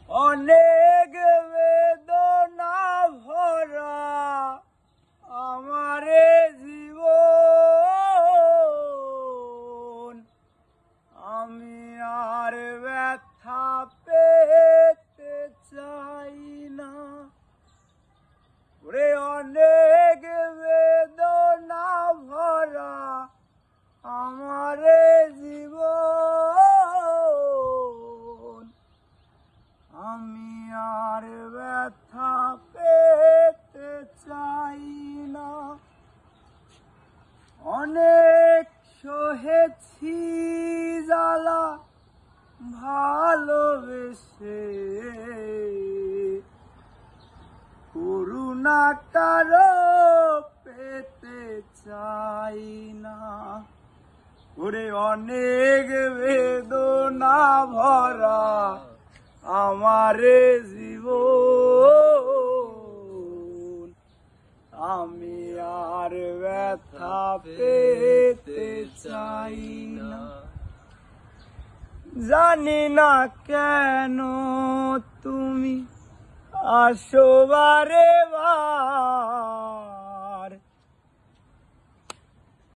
অনেক বেদনা ভরা আমারে জীবন, আমি আর ব্যথা পেতে চাই না। ওরে অনেক বেদনা ভরা আমারে জীবন, আমি আর ব্যথা পেতে চাই না। অনেক সহেছি জ্বালা ভালোবেসে, করুণাটারও পেতে চাই না। ওরে অনেক বেদনা ভরা আমারে জীবন, আমি আর ব্যথা পেতে চাই না। জানি না কেন তুমি আসো বারে বার,